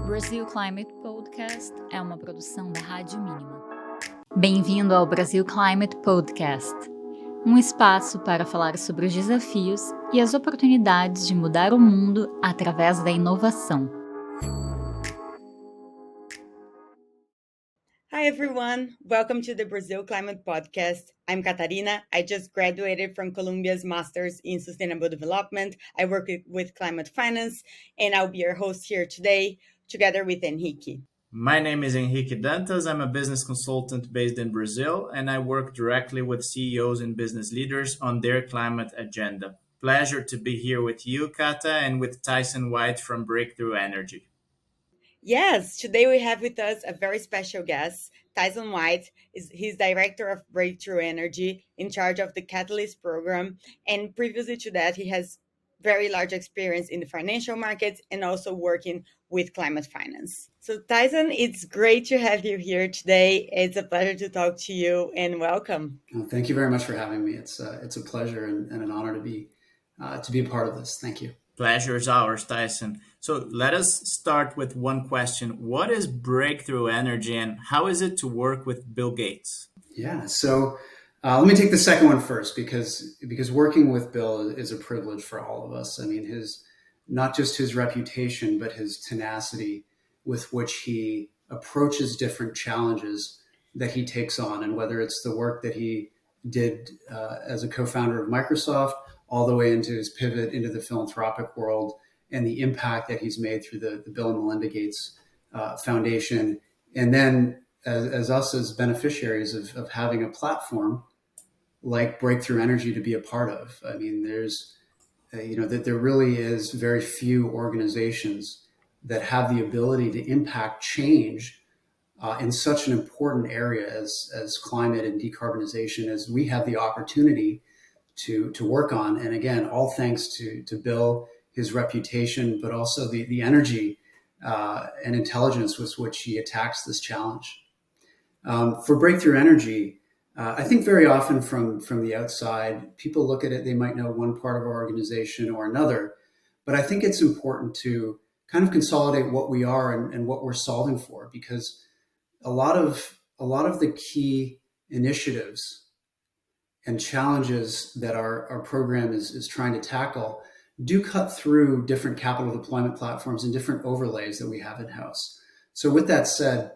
Brasil Climate Podcast é uma produção da Rádio Mínima. Bem-vindo ao Brasil Climate Podcast, um espaço para falar sobre os desafios e as oportunidades de mudar o mundo através da inovação. Hi everyone, welcome to the Brazil Climate Podcast. I'm Catarina. I just graduated from Columbia's Masters in Sustainable Development. I work with climate finance, and I'll be your host here today, together with Henrique. My name is Henrique Dantas. I'm a business consultant based in Brazil, and I work directly with CEOs and business leaders on their climate agenda. Pleasure to be here with you, Kata, and with Tyson White from Breakthrough Energy. Yes, today we have with us a very special guest. Tyson White he's director of Breakthrough Energy, in charge of the Catalyst program, and previously to that, he has very large experience in the financial markets and also working with climate finance. So Tyson, it's great to have you here today. It's a pleasure to talk to you, and welcome. Well, thank you very much for having me. It's a pleasure and an honor to be a part of this. Thank you. Pleasure is ours, Tyson. So let us start with one question. What is Breakthrough Energy and how is it to work with Bill Gates? Yeah, so let me take the second one first because working with Bill is a privilege for all of us. I mean, not just his reputation, but his tenacity with which he approaches different challenges that he takes on. And whether it's the work that he did as a co-founder of Microsoft, all the way into his pivot into the philanthropic world and the impact that he's made through the Bill and Melinda Gates Foundation. And then as us as beneficiaries of having a platform like Breakthrough Energy to be a part of. I mean, that there really is very few organizations that have the ability to impact change in such an important area as climate and decarbonization as we have the opportunity to work on. And again, all thanks to Bill, his reputation, but also the energy and intelligence with which he attacks this challenge. For Breakthrough Energy, I think very often from the outside, people look at it, they might know one part of our organization or another, but I think it's important to kind of consolidate what we are and what we're solving for, because a lot of the key initiatives and challenges that our program is trying to tackle do cut through different capital deployment platforms and different overlays that we have in-house. So with that said,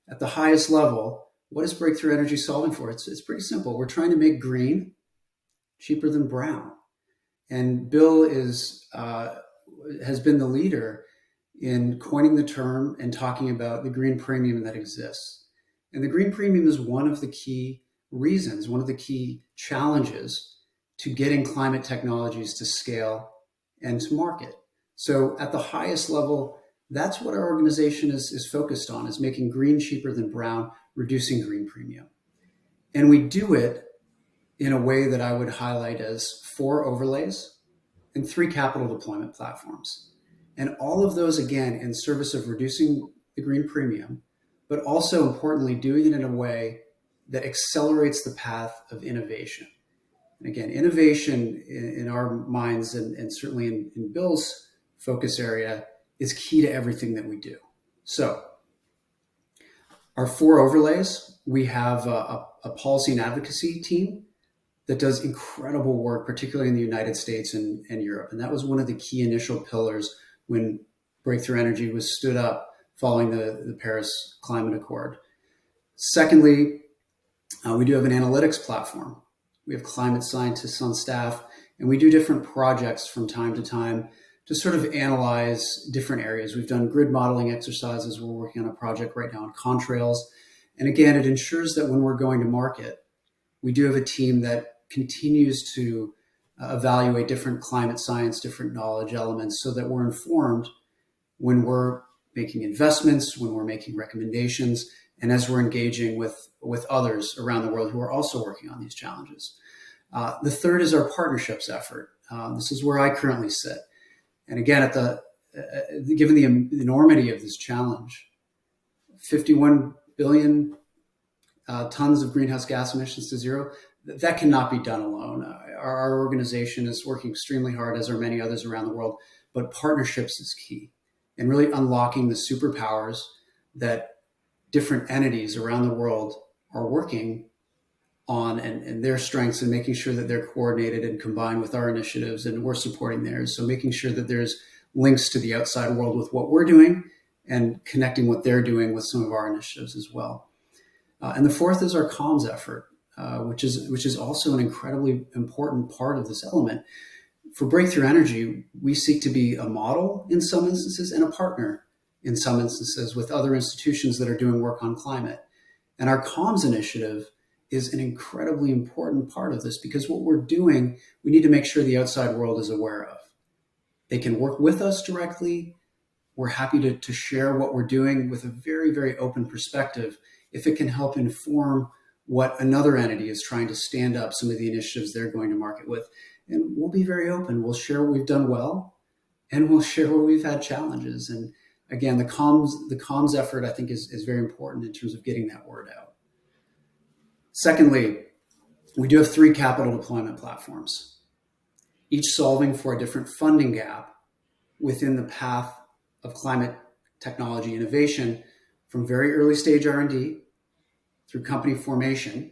at the highest level, what is Breakthrough Energy solving for? It's pretty simple. We're trying to make green cheaper than brown. And Bill has been the leader in coining the term and talking about the green premium that exists. And the green premium is one of the key reasons, one of the key challenges to getting climate technologies to scale and to market. So at the highest level, that's what our organization is focused on, is making green cheaper than brown, reducing green premium. And we do it in a way that I would highlight as 4 overlays and 3 capital deployment platforms. And all of those, again, in service of reducing the green premium, but also importantly, doing it in a way that accelerates the path of innovation. And again, innovation in our minds and certainly in Bill's focus area is key to everything that we do. So our 4 overlays, we have a policy and advocacy team that does incredible work, particularly in the United States and Europe. And that was one of the key initial pillars when Breakthrough Energy was stood up following the Paris Climate Accord. Secondly, we do have an analytics platform. We have climate scientists on staff, and we do different projects from time to time to sort of analyze different areas. We've done grid modeling exercises. We're working on a project right now on contrails. And again, it ensures that when we're going to market, we do have a team that continues to evaluate different climate science, different knowledge elements, so that we're informed when we're making investments, when we're making recommendations, and as we're engaging with others around the world who are also working on these challenges. The third is our partnerships effort. This is where I currently sit. And again, given the enormity of this challenge, 51 billion tons of greenhouse gas emissions to zero, that cannot be done alone. Our organization is working extremely hard, as are many others around the world, but partnerships is key. and really unlocking the superpowers that different entities around the world are working on, and their strengths, and making sure that they're coordinated and combined with our initiatives, and we're supporting theirs. So making sure that there's links to the outside world with what we're doing and connecting what they're doing with some of our initiatives as well. And the fourth is our comms effort, which is also an incredibly important part of this element. For Breakthrough Energy, we seek to be a model in some instances and a partner in some instances with other institutions that are doing work on climate. And our comms initiative is an incredibly important part of this, because what we're doing, we need to make sure the outside world is aware of. They can work with us directly. We're happy to share what we're doing with a very, very open perspective if it can help inform what another entity is trying to stand up, some of the initiatives they're going to market with. And we'll be very open. We'll share what we've done well, and we'll share where we've had challenges. And again, the comms effort, I think, is very important in terms of getting that word out. Secondly, we do have 3 capital deployment platforms, each solving for a different funding gap within the path of climate technology innovation, from very early stage R&D through company formation,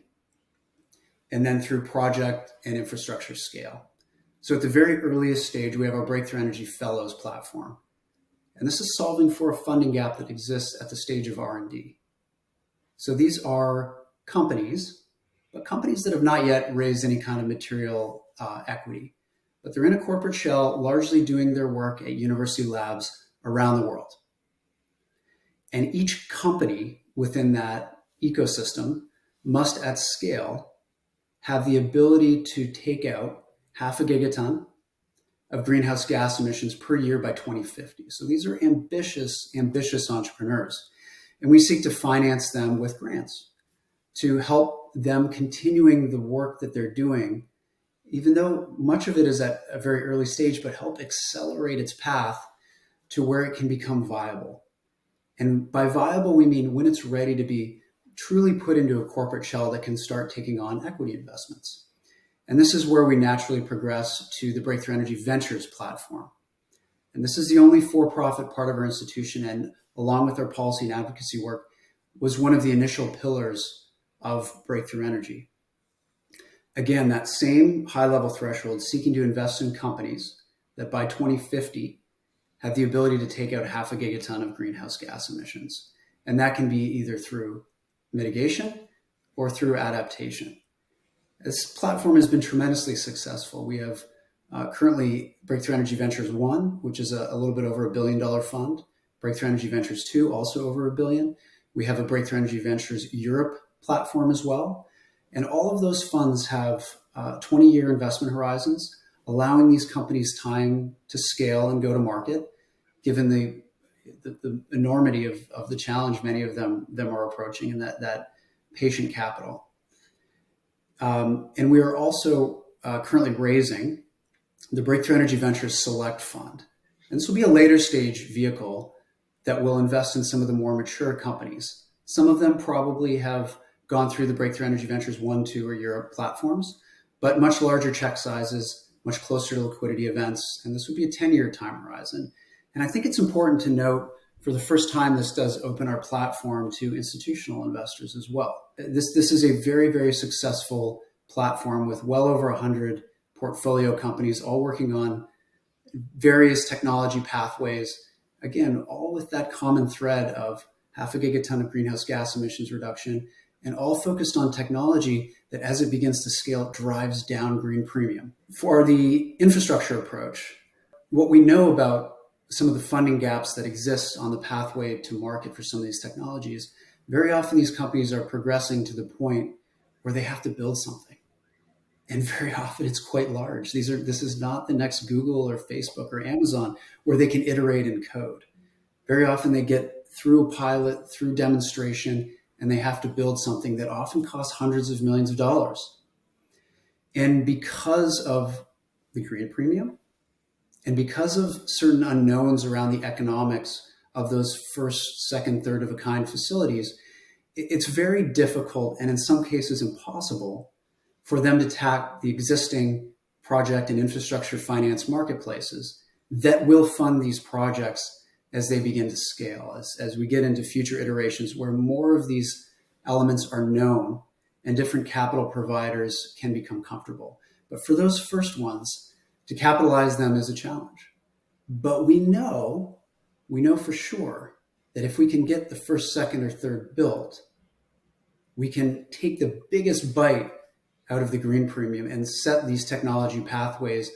and then through project and infrastructure scale. So at the very earliest stage, we have our Breakthrough Energy Fellows platform. And this is solving for a funding gap that exists at the stage of R&D. So these are companies, but companies that have not yet raised any kind of material equity. But they're in a corporate shell, largely doing their work at university labs around the world. And each company within that ecosystem must, at scale, have the ability to take out 0.5 gigaton of greenhouse gas emissions per year by 2050. So these are ambitious entrepreneurs. And we seek to finance them with grants to help them continuing the work that they're doing, even though much of it is at a very early stage, but help accelerate its path to where it can become viable. And by viable, we mean when it's ready to be truly put into a corporate shell that can start taking on equity investments. And this is where we naturally progress to the Breakthrough Energy Ventures platform. And this is the only for-profit part of our institution, and along with our policy and advocacy work, was one of the initial pillars of Breakthrough Energy. Again, that same high-level threshold, seeking to invest in companies that by 2050 have the ability to take out 0.5 gigaton of greenhouse gas emissions. And that can be either through mitigation or through adaptation. This platform has been tremendously successful. We have currently Breakthrough Energy Ventures 1, which is a little bit over $1 billion fund. Breakthrough Energy Ventures 2, also over $1 billion. We have a Breakthrough Energy Ventures Europe platform as well. And all of those funds have 20-year investment horizons, allowing these companies time to scale and go to market, given the enormity of the challenge many of them are approaching, and that patient capital. And we are also currently raising the Breakthrough Energy Ventures Select Fund. And this will be a later stage vehicle that will invest in some of the more mature companies. Some of them probably have gone through the Breakthrough Energy Ventures 1, 2, or Europe platforms, but much larger check sizes, much closer to liquidity events. And this would be a 10-year time horizon. And I think it's important to note, for the first time, this does open our platform to institutional investors as well. This is a very, very successful platform with well over 100 portfolio companies, all working on various technology pathways. Again, all with that common thread of 0.5 gigaton of greenhouse gas emissions reduction, and all focused on technology that, as it begins to scale, drives down green premium. For the infrastructure approach, what we know about some of the funding gaps that exist on the pathway to market for some of these technologies, very often these companies are progressing to the point where they have to build something. And very often it's quite large. This is not the next Google or Facebook or Amazon where they can iterate and code. Very often they get through a pilot, through demonstration, and they have to build something that often costs hundreds of millions of dollars. And because of the green premium, and because of certain unknowns around the economics of those first, second, third of a kind facilities, it's very difficult, and in some cases impossible, for them to tap the existing project and infrastructure finance marketplaces that will fund these projects as they begin to scale, as we get into future iterations where more of these elements are known and different capital providers can become comfortable. But for those first ones, to capitalize them is a challenge. But we know for sure that if we can get the first, second, or third built, we can take the biggest bite out of the green premium and set these technology pathways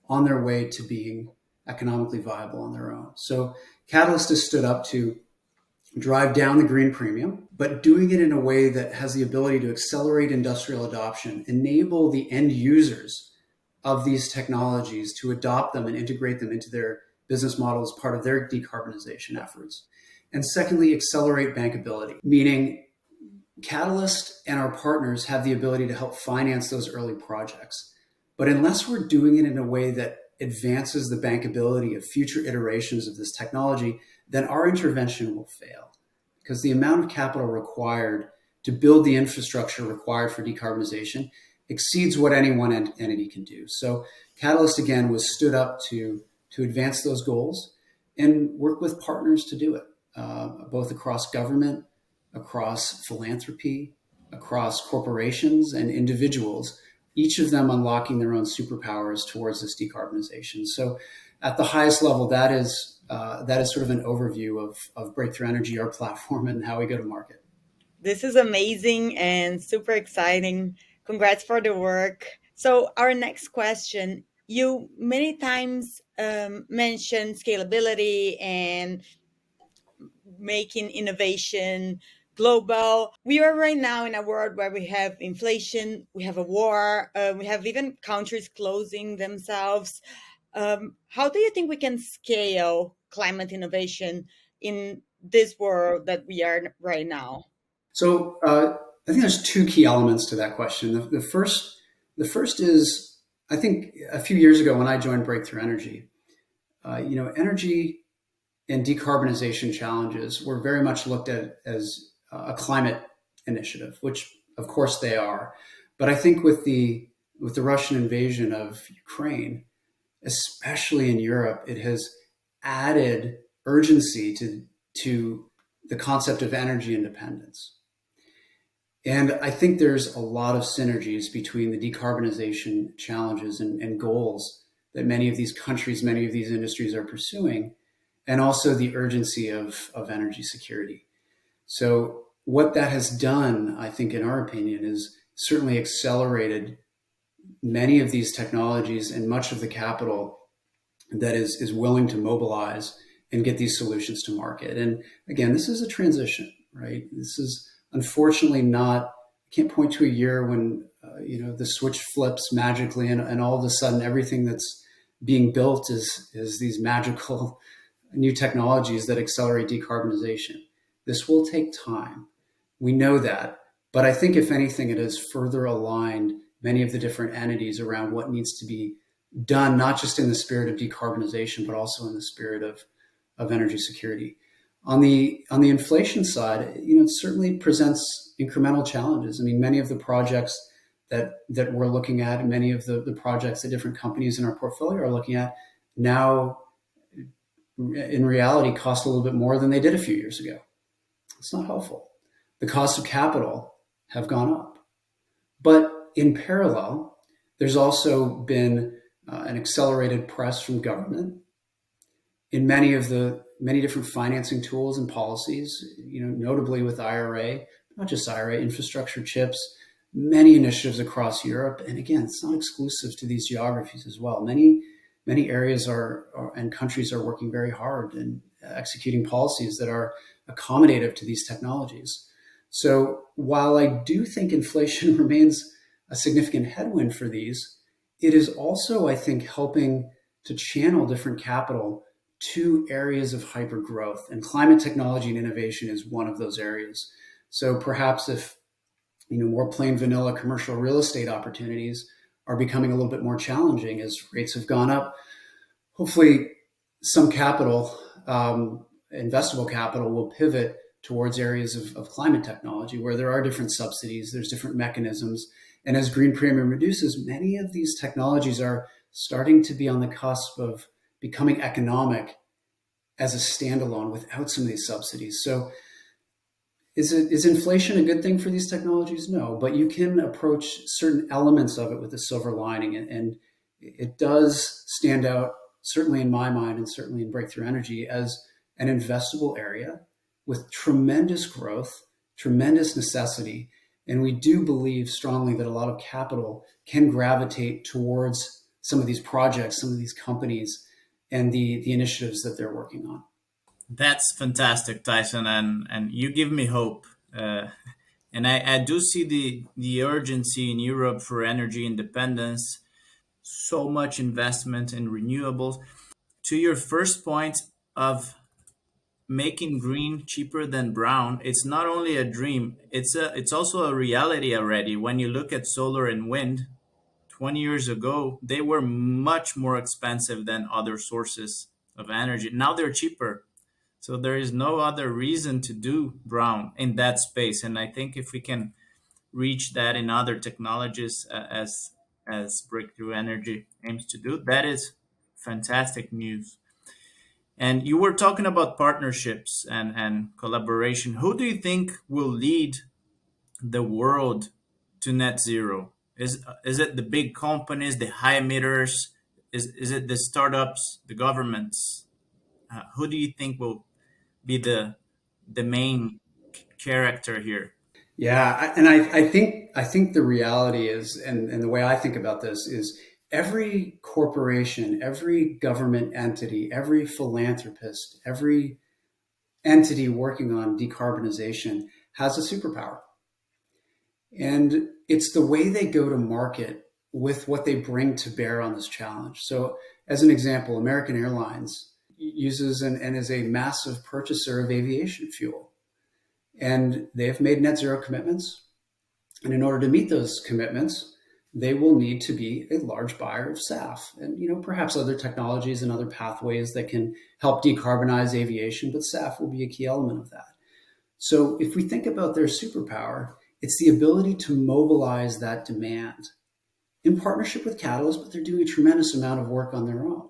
on their way to being economically viable on their own. So Catalyst has stood up to drive down the green premium, but doing it in a way that has the ability to accelerate industrial adoption, enable the end users of these technologies to adopt them and integrate them into their business model as part of their decarbonization efforts. And secondly, accelerate bankability, meaning Catalyst and our partners have the ability to help finance those early projects. But unless we're doing it in a way that advances the bankability of future iterations of this technology, then our intervention will fail, because the amount of capital required to build the infrastructure required for decarbonization exceeds what any one entity can do. So Catalyst, again, was stood up to advance those goals and work with partners to do it, both across government, across philanthropy, across corporations and individuals, each of them unlocking their own superpowers towards this decarbonization. So at the highest level, that is sort of an overview of Breakthrough Energy, our platform, and how we go to market. This is amazing and super exciting. Congrats for the work. So our next question, you many times mentioned scalability and making innovation global. We are right now in a world where we have inflation, we have a war, we have even countries closing themselves. How do you think we can scale climate innovation in this world that we are right now? So I think there's two key elements to that question. The first is, I think a few years ago when I joined Breakthrough Energy, energy and decarbonization challenges were very much looked at as a climate initiative, which of course they are. But I think with the Russian invasion of Ukraine, especially in Europe, it has added urgency to the concept of energy independence. And I think there's a lot of synergies between the decarbonization challenges and goals that many of these countries, many of these industries are pursuing, and also the urgency of energy security. So what that has done, I think, in our opinion, is certainly accelerated many of these technologies and much of the capital that is willing to mobilize and get these solutions to market. And again, this is a transition, right? This is unfortunately not, I can't point to a year when the switch flips magically and all of a sudden everything that's being built is these magical new technologies that accelerate decarbonization. This will take time. We know that. But I think if anything, it has further aligned many of the different entities around what needs to be done, not just in the spirit of decarbonization, but also in the spirit of energy security. On the inflation side, it certainly presents incremental challenges. I mean, many of the projects that we're looking at, and many of the projects that different companies in our portfolio are looking at now, in reality, cost a little bit more than they did a few years ago. It's not helpful. The cost of capital have gone up. But in parallel, there's also been an accelerated press from government in many different financing tools and policies, notably with IRA, not just IRA, infrastructure chips, many initiatives across Europe. And again, it's not exclusive to these geographies as well. Many areas and countries are working very hard in executing policies that are accommodative to these technologies. So while I do think inflation remains a significant headwind for these, it is also, I think, helping to channel different capital to areas of hyper growth, and climate technology and innovation is one of those areas. So perhaps if more plain vanilla commercial real estate opportunities are becoming a little bit more challenging as rates have gone up, hopefully some capital, investable capital, will pivot towards areas of climate technology where there are different subsidies, there's different mechanisms. And as green premium reduces, many of these technologies are starting to be on the cusp of becoming economic as a standalone without some of these subsidies. So is inflation a good thing for these technologies? No, but you can approach certain elements of it with a silver lining, and it does stand out, certainly in my mind and certainly in Breakthrough Energy, as an investable area with tremendous growth, tremendous necessity. And we do believe strongly that a lot of capital can gravitate towards some of these projects, some of these companies, and the initiatives that they're working on. That's fantastic, Tyson, and you give me hope. And I do see the urgency in Europe for energy independence, so much investment in renewables. To your first point of making green cheaper than brown, it's not only a dream, it's also a reality already. When you look at solar and wind, 20 years ago, they were much more expensive than other sources of energy. Now they're cheaper. So there is no other reason to do brown in that space. And I think if we can reach that in other technologies, as Breakthrough Energy aims to do, that is fantastic news. And you were talking about partnerships and collaboration. Who do you think will lead the world to net zero? Is it the big companies, the high emitters? Is it the startups, the governments? Who do you think will be the main character here? Yeah, and I think the reality is, and the way I think about this is, every corporation, every government entity, every philanthropist, every entity working on decarbonization has a superpower. And it's the way they go to market with what they bring to bear on this challenge. So, as an example, American Airlines uses and is a massive purchaser of aviation fuel. And they have made net zero commitments. And in order to meet those commitments, they will need to be a large buyer of SAF and, perhaps other technologies and other pathways that can help decarbonize aviation, but SAF will be a key element of that. So if we think about their superpower, it's the ability to mobilize that demand in partnership with Catalyst, but they're doing a tremendous amount of work on their own.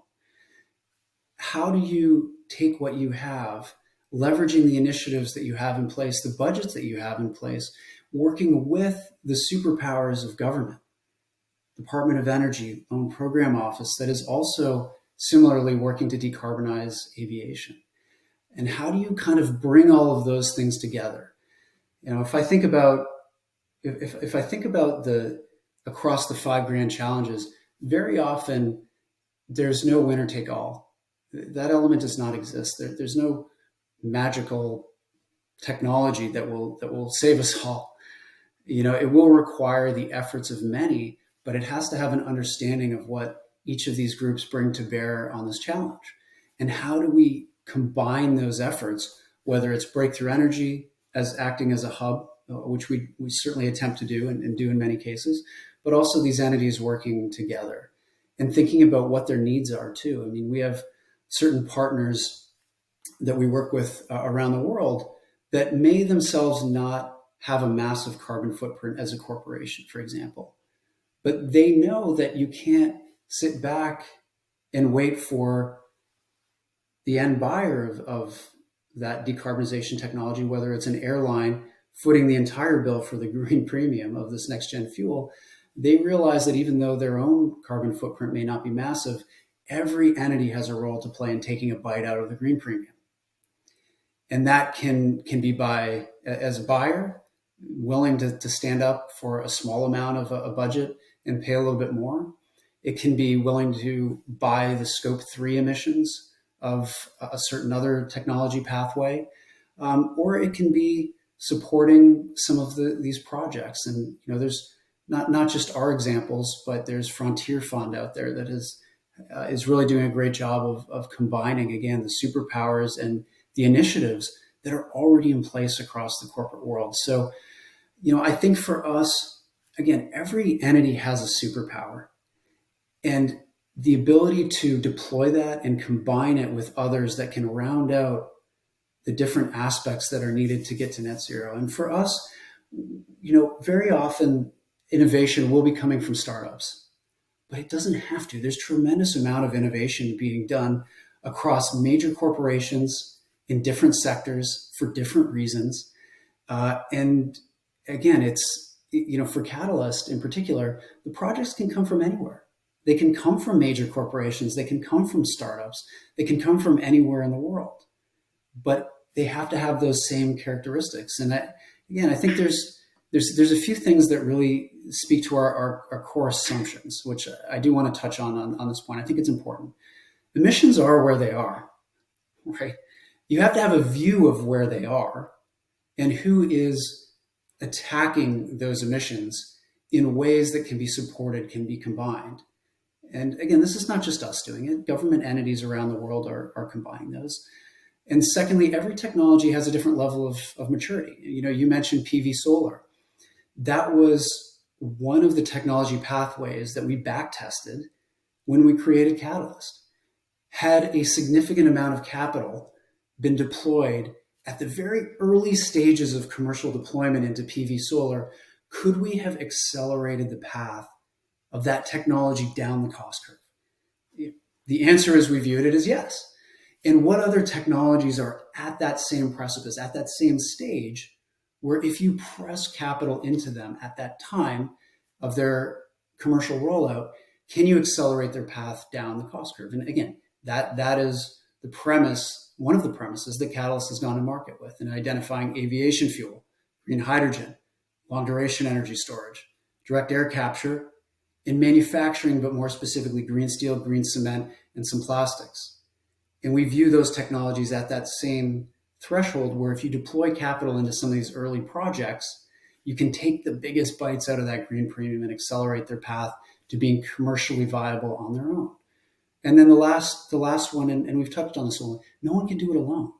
How do you take what you have, leveraging the initiatives that you have in place, the budgets that you have in place, working with the superpowers of government, Department of Energy, Loan Program Office, that is also similarly working to decarbonize aviation? And how do you kind of bring all of those things together? If I think about the across the 5 grand challenges, very often there's no winner take all. That element does not exist. There's no magical technology that will save us all. It will require the efforts of many, but it has to have an understanding of what each of these groups bring to bear on this challenge. And how do we combine those efforts, whether it's Breakthrough Energy as acting as a hub, which we certainly attempt to do and do in many cases, but also these entities working together and thinking about what their needs are too. I mean, we have certain partners that we work with around the world that may themselves not have a massive carbon footprint as a corporation, for example, but they know that you can't sit back and wait for the end buyer of that decarbonization technology, whether it's an airline footing the entire bill for the green premium of this next gen fuel. They realize that even though their own carbon footprint may not be massive, every entity has a role to play in taking a bite out of the green premium. And that can be by, as a buyer, willing to stand up for a small amount of a budget and pay a little bit more. It can be willing to buy the scope 3 emissions of a certain other technology pathway, or it can be supporting some of these projects. And there's not just our examples, but there's Frontier Fund out there that is really doing a great job of combining, again, the superpowers and the initiatives that are already in place across the corporate world. So, I think for us, again, every entity has a superpower, and the ability to deploy that and combine it with others that can round out the different aspects that are needed to get to net zero. And for us, very often innovation will be coming from startups, but it doesn't have to. There's tremendous amount of innovation being done across major corporations in different sectors for different reasons. And again, it's, for Catalyst in particular, the projects can come from anywhere. They can come from major corporations. They can come from startups. They can come from anywhere in the world, but they have to have those same characteristics. And I think there's a few things that really speak to our core assumptions, which I do want to touch on this point. I think it's important. Emissions are where they are, right? You have to have a view of where they are and who is attacking those emissions in ways that can be supported, can be combined. And again, this is not just us doing it. Government entities around the world are combining those. And secondly, every technology has a different level of maturity. You mentioned PV solar. That was one of the technology pathways that we back tested when we created Catalyst. Had a significant amount of capital been deployed at the very early stages of commercial deployment into PV solar, could we have accelerated the path of that technology down the cost curve? The answer, as we viewed it, is yes. And what other technologies are at that same precipice, at that same stage, where if you press capital into them at that time of their commercial rollout, can you accelerate their path down the cost curve? And again, that is the premise, one of the premises that Catalyst has gone to market with, in identifying aviation fuel, green hydrogen, long duration energy storage, direct air capture, in manufacturing, but more specifically green steel, green cement, and some plastics. And we view those technologies at that same threshold where if you deploy capital into some of these early projects, you can take the biggest bites out of that green premium and accelerate their path to being commercially viable on their own. And then the last one, and we've touched on this one, no one can do it alone.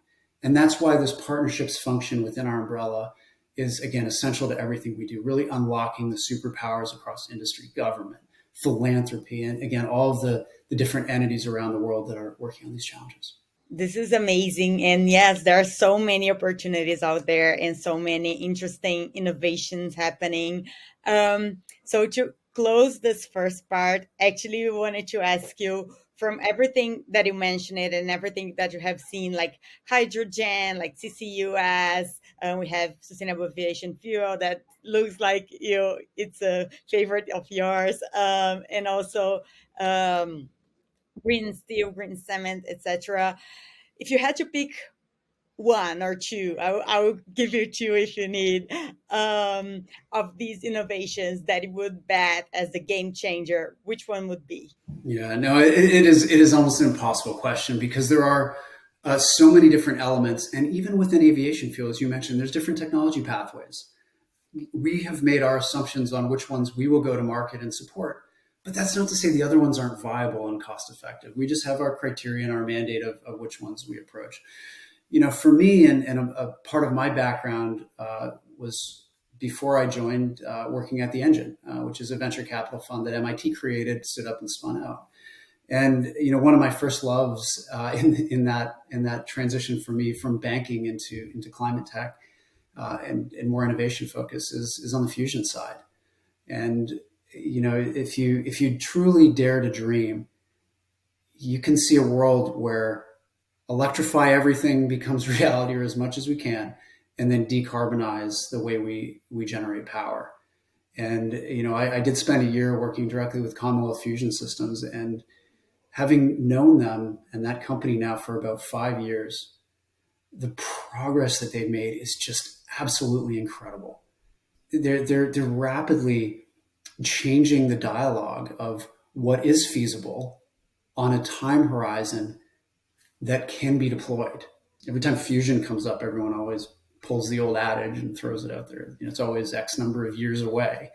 And that's why this partnerships function within our umbrella is, again, essential to everything we do, really unlocking the superpowers across industry, government, philanthropy, and again, all of the different entities around the world that are working on these challenges. This is amazing. And yes, there are so many opportunities out there and so many interesting innovations happening. So to close this first part, actually, we wanted to ask you, from everything that you mentioned it and everything that you have seen, like hydrogen, like CCUS, we have sustainable aviation fuel that looks like it's a favorite of yours, and also green steel, green cement, etc. If you had to pick one or two, I will give you two if you need, of these innovations that you would bet as a game changer, which one would be? Yeah, no, it is almost an impossible question because there are so many different elements. And even within aviation fuel, as you mentioned, there's different technology pathways. We have made our assumptions on which ones we will go to market and support. But that's not to say the other ones aren't viable and cost effective. We just have our criteria and our mandate of which ones we approach. For me, and a part of my background was before I joined working at The Engine, which is a venture capital fund that MIT created, stood up and spun out. And one of my first loves in that transition for me from banking into climate tech and more innovation focus is on the fusion side. And if you truly dare to dream, you can see a world where electrify everything becomes reality, or as much as we can, and then decarbonize the way we generate power. And I did spend a year working directly with Commonwealth Fusion Systems, and having known them and that company now for about 5 years, the progress that they've made is just absolutely incredible. They're rapidly changing the dialogue of what is feasible on a time horizon that can be deployed. Every time fusion comes up, everyone always pulls the old adage and throws it out there. It's always X number of years away,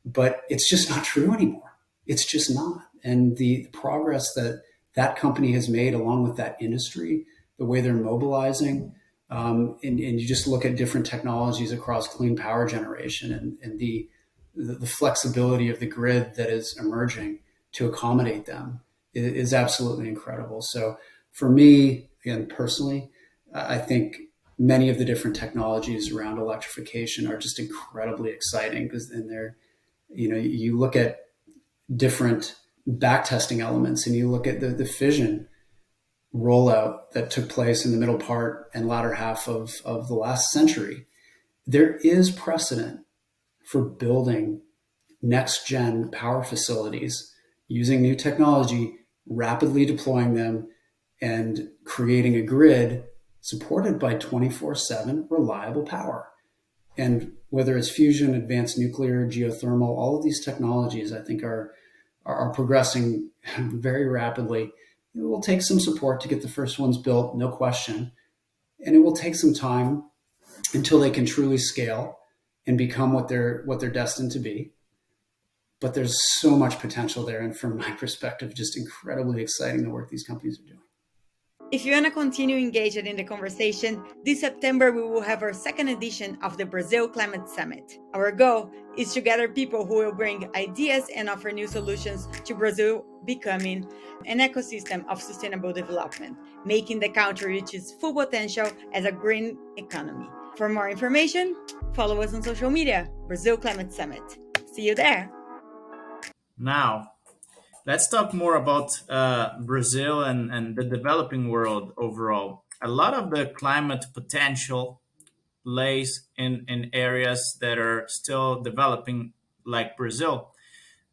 but it's just not true anymore. It's just not. And the progress that company has made along with that industry, the way they're mobilizing, and you just look at different technologies across clean power generation and the flexibility of the grid that is emerging to accommodate them is absolutely incredible. So for me, again, personally, I think many of the different technologies around electrification are just incredibly exciting because you look at different back testing elements and you look at the fission rollout that took place in the middle part and latter half of the last century, there is precedent for building next gen power facilities using new technology, rapidly deploying them, and creating a grid supported by 24/7 reliable power. And whether it's fusion, advanced nuclear, geothermal, all of these technologies, I think, are progressing very rapidly. It will take some support to get the first ones built, no question. And it will take some time until they can truly scale and become what they're destined to be. But there's so much potential there. And from my perspective, just incredibly exciting the work these companies are doing. If you want to continue engaged in the conversation, this September we will have our second edition of the Brazil Climate Summit. Our goal is to gather people who will bring ideas and offer new solutions to Brazil becoming an ecosystem of sustainable development, making the country reach its full potential as a green economy. For more information, follow us on social media, Brazil Climate Summit. See you there. Now, let's talk more about Brazil and the developing world overall. A lot of the climate potential lays in areas that are still developing, like Brazil.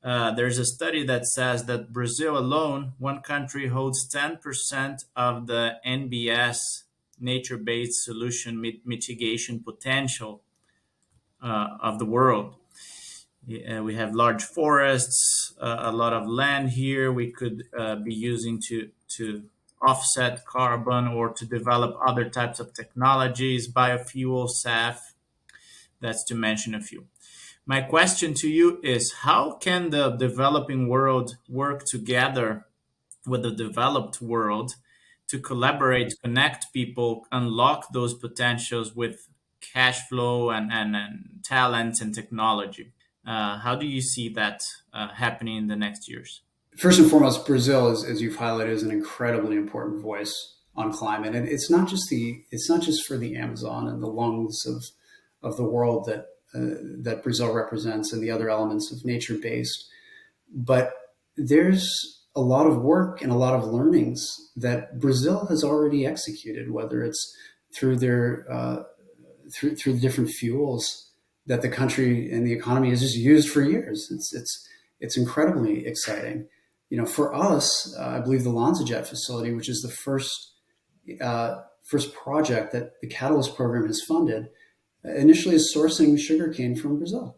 There's a study that says that Brazil alone, one country, holds 10% of the NBS, nature-based solution mitigation potential of the world. We have large forests, a lot of land here we could be using to offset carbon or to develop other types of technologies, biofuel, SAF, that's to mention a few. My question to you is, how can the developing world work together with the developed world to collaborate, connect people, unlock those potentials with cash flow and talent and technology? How do you see that happening in the next years? First and foremost, Brazil, as you've highlighted, is an incredibly important voice on climate, and it's not just for the Amazon and the lungs of the world that Brazil represents and the other elements of nature-based, but there's a lot of work and a lot of learnings that Brazil has already executed, whether it's through their through the different fuels that the country and the economy has just used for years. It's incredibly exciting. You know, for us, I believe the LanzaJet facility, which is the first project that the Catalyst program has funded, initially is sourcing sugarcane from Brazil.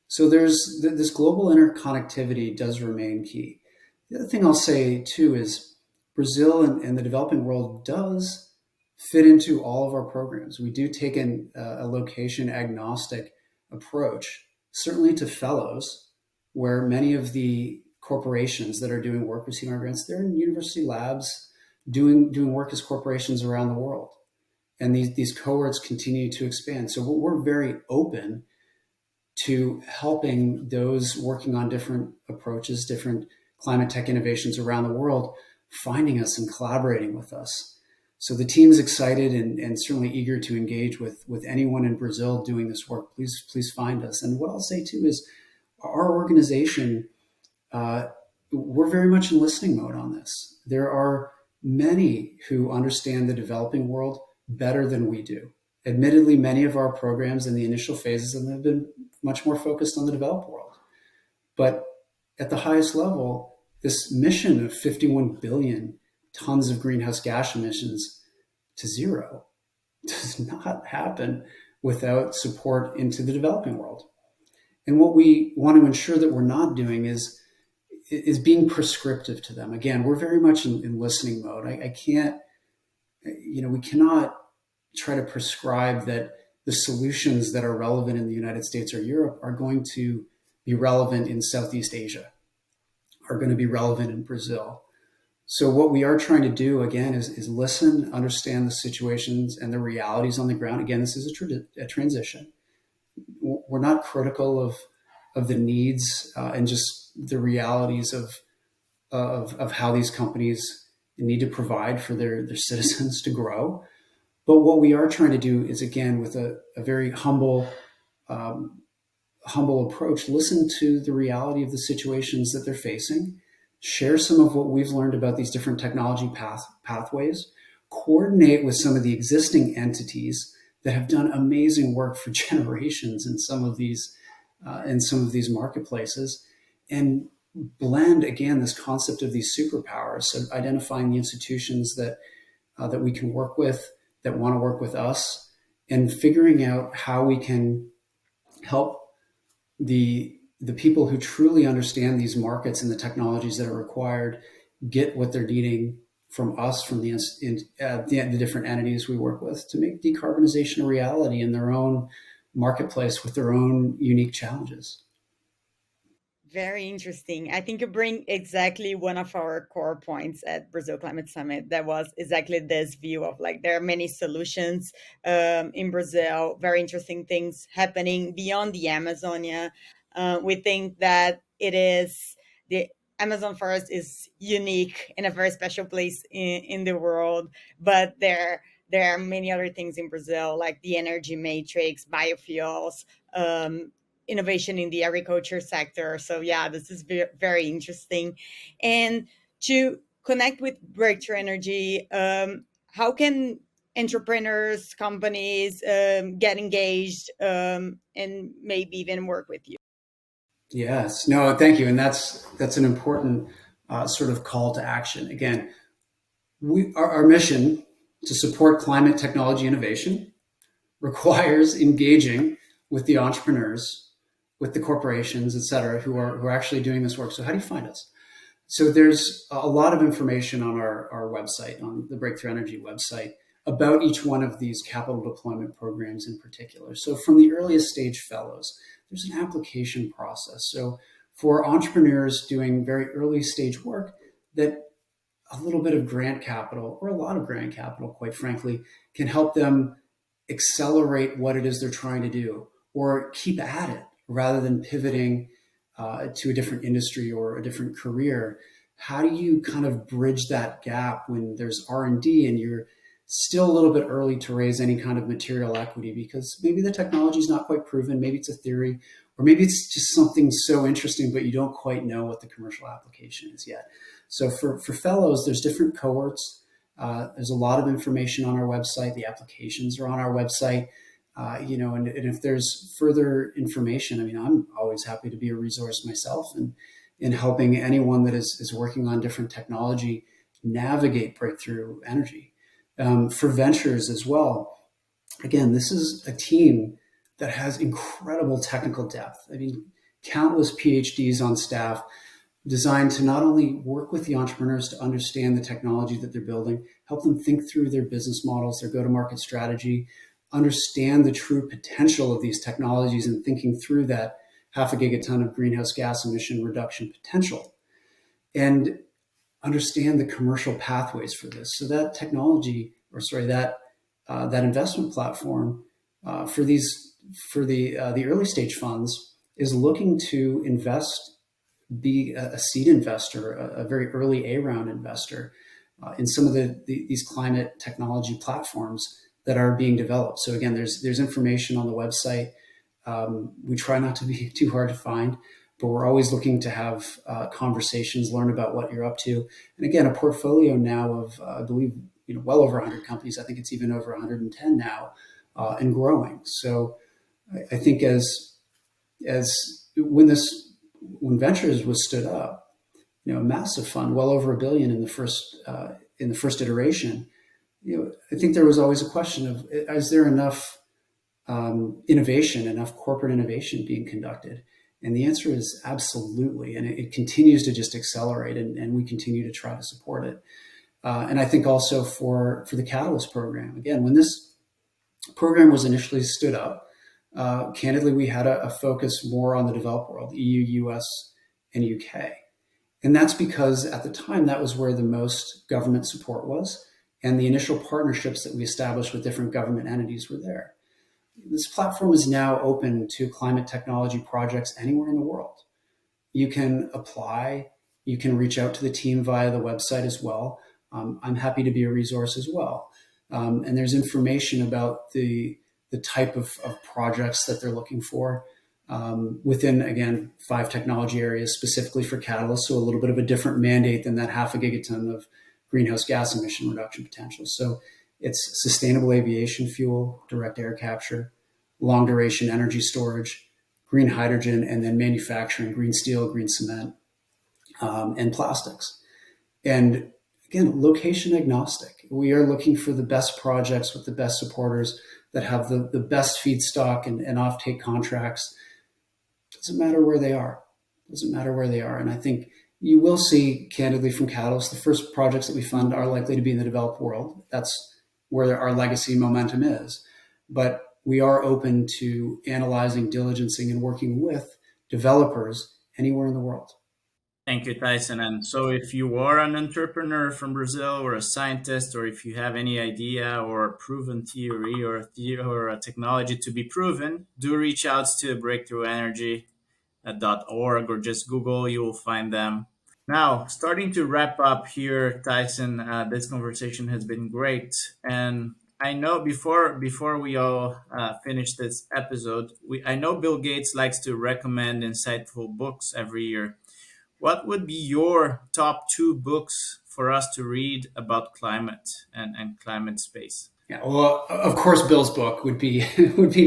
So there's this global interconnectivity does remain key. The other thing I'll say too is Brazil and the developing world does fit into all of our programs. We do take a location agnostic approach, certainly to fellows, where many of the corporations that are doing work receiving our grants, they're in university labs doing work as corporations around the world. And these cohorts continue to expand. So we're very open to helping those working on different approaches, different climate tech innovations around the world, finding us and collaborating with us. So the team's excited and certainly eager to engage with anyone in Brazil doing this work. Please find us. And what I'll say too is our organization, we're very much in listening mode on this. There are many who understand the developing world better than we do. Admittedly, many of our programs in the initial phases have been much more focused on the developed world. But at the highest level, this mission of 51 billion tons of greenhouse gas emissions to zero does not happen without support into the developing world. And what we want to ensure that we're not doing is being prescriptive to them. Again, we're very much in listening mode. I can't, we cannot try to prescribe that the solutions that are relevant in the United States or Europe are going to be relevant in Southeast Asia, are going to be relevant in Brazil. So what we are trying to do, again, is listen, understand the situations and the realities on the ground. Again, this is a transition. We're not critical of the needs and just the realities of how these companies need to provide for their citizens to grow. But what we are trying to do is, again, with a very humble approach, listen to the reality of the situations that they're facing share some of what we've learned about these different technology pathways, coordinate with some of the existing entities that have done amazing work for generations in some of these marketplaces, and blend again this concept of these superpowers. So identifying the institutions that we can work with, that want to work with us, and figuring out how we can help the people who truly understand these markets and the technologies that are required get what they're needing from us, from the different entities we work with, to make decarbonization a reality in their own marketplace with their own unique challenges. Very interesting. I think you bring exactly one of our core points at Brazil Climate Summit. That was exactly this view of like there are many solutions in Brazil, very interesting things happening beyond the Amazonia. We think that the Amazon forest is unique and a very special place in the world, but there are many other things in Brazil, like the energy matrix, biofuels, innovation in the agriculture sector. So yeah, this is very interesting. And to connect with breakthrough energy, how can entrepreneurs, companies get engaged and maybe even work with you? Yes, no, thank you. And that's an important sort of call to action. Again, our mission to support climate technology innovation requires engaging with the entrepreneurs, with the corporations, et cetera, who are actually doing this work. So how do you find us? So there's a lot of information on our website, on the Breakthrough Energy website, about each one of these capital deployment programs in particular. So from the earliest stage fellows, there's an application process. So for entrepreneurs doing very early stage work, that a little bit of grant capital, or a lot of grant capital, quite frankly, can help them accelerate what it is they're trying to do, or keep at it rather than pivoting to a different industry or a different career. How do you kind of bridge that gap when there's R&D and you're still a little bit early to raise any kind of material equity because maybe the technology is not quite proven, maybe it's a theory, or maybe it's just something so interesting, but you don't quite know what the commercial application is yet. So for fellows, there's different cohorts. There's a lot of information on our website. The applications are on our website. And if there's further information, I mean, I'm always happy to be a resource myself and in helping anyone that is working on different technology navigate breakthrough energy. For ventures as well, again, this is a team that has incredible technical depth. I mean, countless PhDs on staff designed to not only work with the entrepreneurs to understand the technology that they're building, help them think through their business models, their go-to-market strategy, understand the true potential of these technologies and thinking through that 0.5 gigaton of greenhouse gas emission reduction potential, and understand the commercial pathways for this. So that technology, that investment platform for the early stage funds is looking to be a seed investor, a very early A round investor in some of these climate technology platforms that are being developed. So again, there's information on the website. We try not to be too hard to find, but we're always looking to have conversations, learn about what you're up to. And again, a portfolio now of, I believe, well over 100 companies. I think it's even over 110 now and growing. So I think as when Ventures was stood up, a massive fund, well over $1 billion in the first iteration. I think there was always a question of, is there enough innovation, enough corporate innovation being conducted? And the answer is absolutely. And it continues to just accelerate, and we continue to try to support it. And I think also for the Catalyst program, again, when this program was initially stood up, candidly, we had a focus more on the developed world, EU, US, and UK. And that's because at the time, that was where the most government support was. And the initial partnerships that we established with different government entities were there. This platform is now open to climate technology projects anywhere in the world. You can apply, you can reach out to the team via the website as well. I'm happy to be a resource as well. And there's information about the type of projects that they're looking for. within, again, 5 technology areas specifically for catalysts. So a little bit of a different mandate than that half a gigaton of greenhouse gas emission reduction potential. So it's sustainable aviation fuel, direct air capture, long duration energy storage, green hydrogen, and then manufacturing, green steel, green cement, and plastics. And again, location agnostic. We are looking for the best projects with the best supporters that have the best feedstock and offtake contracts. Doesn't matter where they are. Doesn't matter where they are. And I think you will see, candidly, from Catalyst, the first projects that we fund are likely to be in the developed world. That's where our legacy momentum is. But we are open to analyzing, diligencing, and working with developers anywhere in the world. Thank you, Tyson. And so if you are an entrepreneur from Brazil or a scientist, or if you have any idea or a proven theory or a technology to be proven, do reach out to breakthroughenergy.org or just Google, you will find them. Now, starting to wrap up here, Tyson, this conversation has been great. And I know before we all finish this episode, I know Bill Gates likes to recommend insightful books every year. What would be your top 2 books for us to read about climate and climate space? Yeah, well, of course, Bill's book would be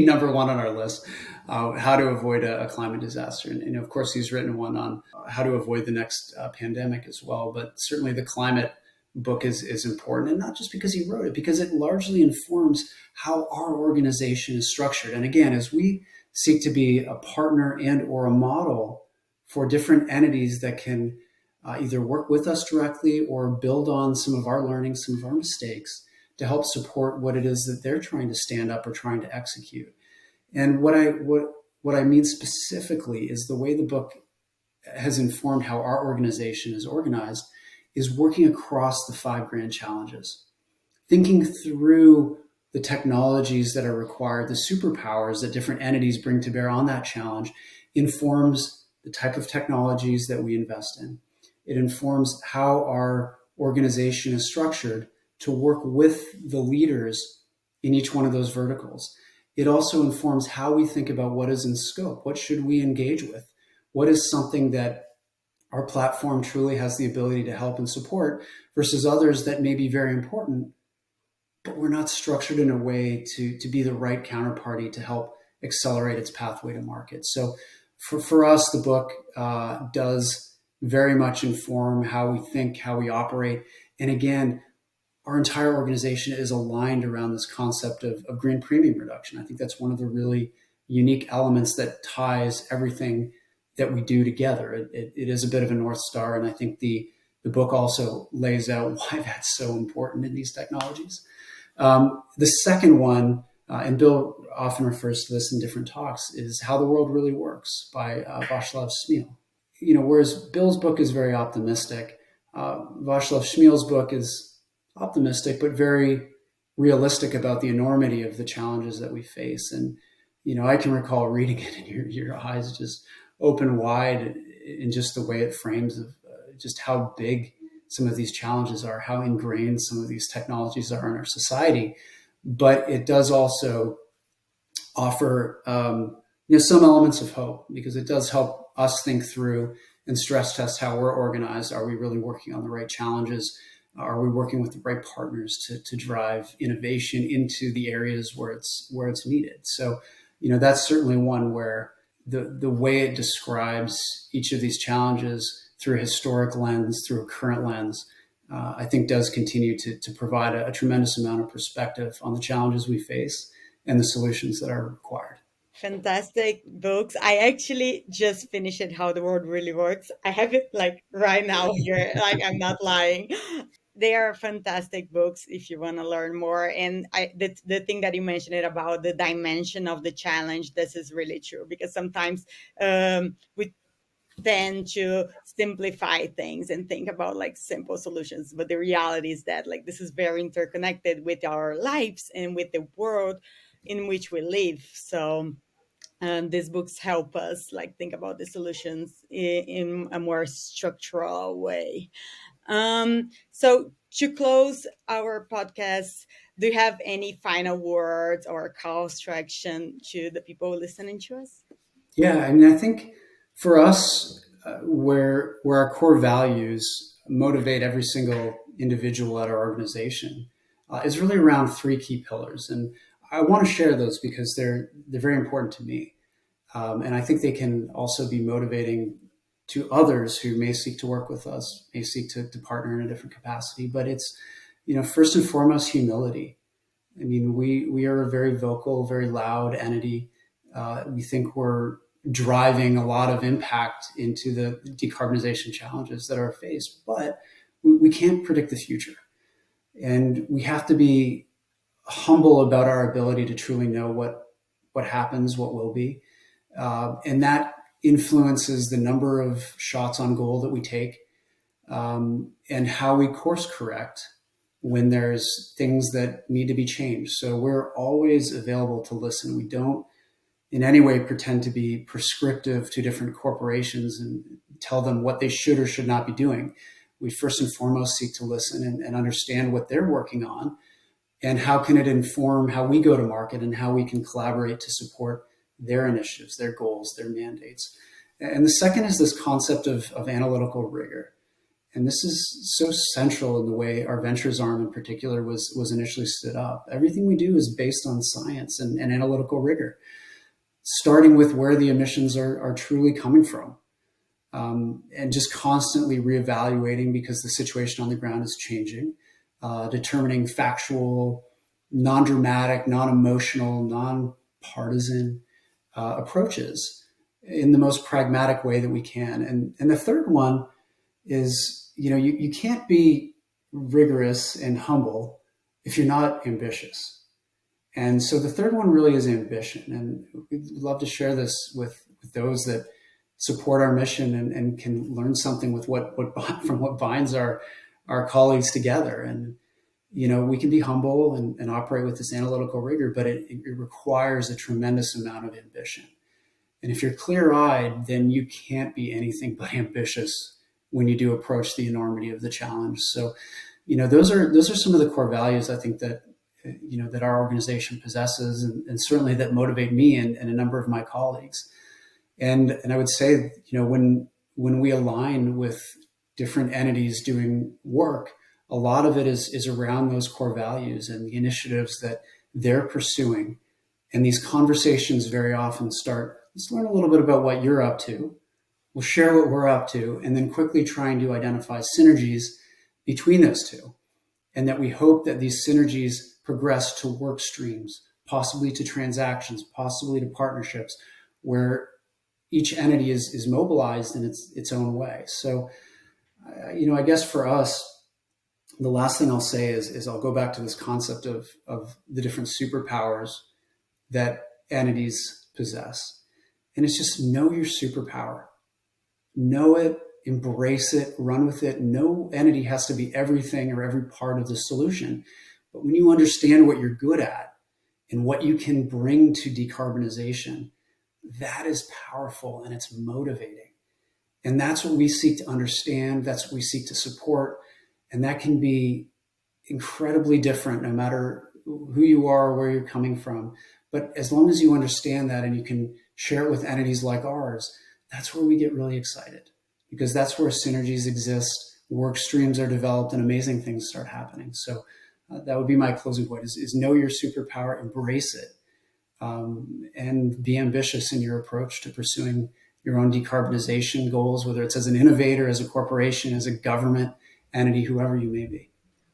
number 1 on our list, How to Avoid a Climate Disaster. And of course, he's written one on how to avoid the next pandemic as well. But certainly the climate book is important, and not just because he wrote it, because it largely informs how our organization is structured. And again, as we seek to be a partner and or a model for different entities that can either work with us directly or build on some of our learnings, some of our mistakes, to help support what it is that they're trying to stand up or trying to execute. And what I mean specifically is the way the book has informed how our organization is organized is working across the 5 grand challenges, thinking through the technologies that are required, the superpowers that different entities bring to bear on that challenge, informs the type of technologies that we invest in. It informs how our organization is structured to work with the leaders in each one of those verticals. It also informs how we think about what is in scope. What should we engage with? What is something that our platform truly has the ability to help and support versus others that may be very important, but we're not structured in a way to be the right counterparty to help accelerate its pathway to market. So for us, the book does very much inform how we think, how we operate. And again, our entire organization is aligned around this concept of green premium reduction. I think that's one of the really unique elements that ties everything that we do together. It is a bit of a North Star. And I think the book also lays out why that's so important in these technologies. The second one, and Bill often refers to this in different talks, is How the World Really Works by Václav Smil. Whereas Bill's book is very optimistic, Václav Smil's book is optimistic, but very realistic about the enormity of the challenges that we face. And, I can recall reading it and your eyes just open wide in just the way it frames of just how big some of these challenges are, how ingrained some of these technologies are in our society. But it does also offer some elements of hope, because it does help us think through and stress test how we're organized. Are we really working on the right challenges? Are we working with the right partners to drive innovation into the areas where it's needed? So, that's certainly one where the way it describes each of these challenges through a historic lens, through a current lens, I think does continue to provide a tremendous amount of perspective on the challenges we face and the solutions that are required. Fantastic books. I actually just finished it, How the World Really Works. I have it right now here, I'm not lying. They are fantastic books if you want to learn more. And the thing that you mentioned about the dimension of the challenge, this is really true, because sometimes we tend to simplify things and think about simple solutions, but the reality is that this is very interconnected with our lives and with the world in which we live. So these books help us think about the solutions in a more structural way. So to close our podcast, do you have any final words or calls to action to the people listening to us? Yeah, I mean, I think for us, where our core values motivate every single individual at our organization, is really around three key pillars, and I want to share those because they're very important to me, and I think they can also be motivating to others who may seek to work with us, may seek to partner in a different capacity. But it's, first and foremost, humility. I mean, we are a very vocal, very loud entity. We think we're driving a lot of impact into the decarbonization challenges that are faced, but we can't predict the future. And we have to be humble about our ability to truly know what happens, what will be. And that influences the number of shots on goal that we take, and how we course correct when there's things that need to be changed. So we're always available to listen. We don't in any way pretend to be prescriptive to different corporations and tell them what they should or should not be doing. We first and foremost seek to listen and understand what they're working on and how can it inform how we go to market and how we can collaborate to support their initiatives, their goals, their mandates. And the second is this concept of analytical rigor. And this is so central in the way our ventures arm in particular was initially stood up. Everything we do is based on science and analytical rigor, starting with where the emissions are truly coming from, and just constantly reevaluating because the situation on the ground is changing, determining factual, non-dramatic, non-emotional, non-partisan approaches in the most pragmatic way that we can. And the third one is, you can't be rigorous and humble if you're not ambitious. And so the third one really is ambition. And we'd love to share this with those that support our mission and can learn something with from what binds our colleagues together. And, we can be humble and operate with this analytical rigor, but it requires a tremendous amount of ambition. And if you're clear-eyed, then you can't be anything but ambitious when you do approach the enormity of the challenge. So, those are some of the core values I think that that our organization possesses, and certainly that motivate me and a number of my colleagues. And I would say, when we align with different entities doing work, a lot of it is around those core values and the initiatives that they're pursuing. And these conversations very often start, let's learn a little bit about what you're up to. We'll share what we're up to, and then quickly trying to identify synergies between those two. And that we hope that these synergies progress to work streams, possibly to transactions, possibly to partnerships, where each entity is mobilized in its own way. So, I guess for us, the last thing I'll say is I'll go back to this concept of the different superpowers that entities possess. And it's just know your superpower. Know it, embrace it, run with it. No entity has to be everything or every part of the solution. But when you understand what you're good at and what you can bring to decarbonization, that is powerful and it's motivating. And that's what we seek to understand. That's what we seek to support. And that can be incredibly different no matter who you are or where you're coming from. But as long as you understand that and you can share it with entities like ours, that's where we get really excited, because that's where synergies exist, work streams are developed, and amazing things start happening. So that would be my closing point: is know your superpower, embrace it, and be ambitious in your approach to pursuing your own decarbonization goals, whether it's as an innovator, as a corporation, as a government entity, whoever you may be.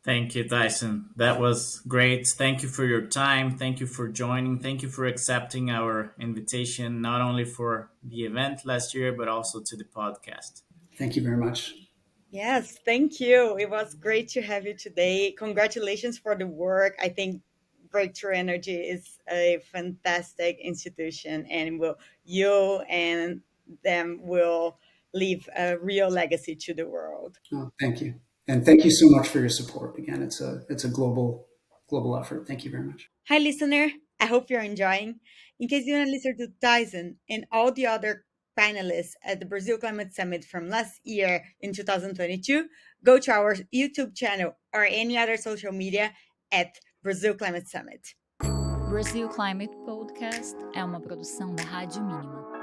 Thank you, Tyson. That was great. Thank you for your time. Thank you for joining. Thank you for accepting our invitation, not only for the event last year, but also to the podcast. Thank you very much. Yes, thank you. It was great to have you today. Congratulations for the work. I think Breakthrough Energy is a fantastic institution, and you and them will leave a real legacy to the world. Oh, thank you. And thank you so much for your support. Again, it's a global effort. Thank you very much. Hi, listener. I hope you're enjoying. In case you want to listen to Tyson and all the other panelists at the Brazil Climate Summit from last year in 2022, go to our YouTube channel or any other social media at Brazil Climate Summit. Brazil Climate Podcast é uma produção da Rádio Mínima.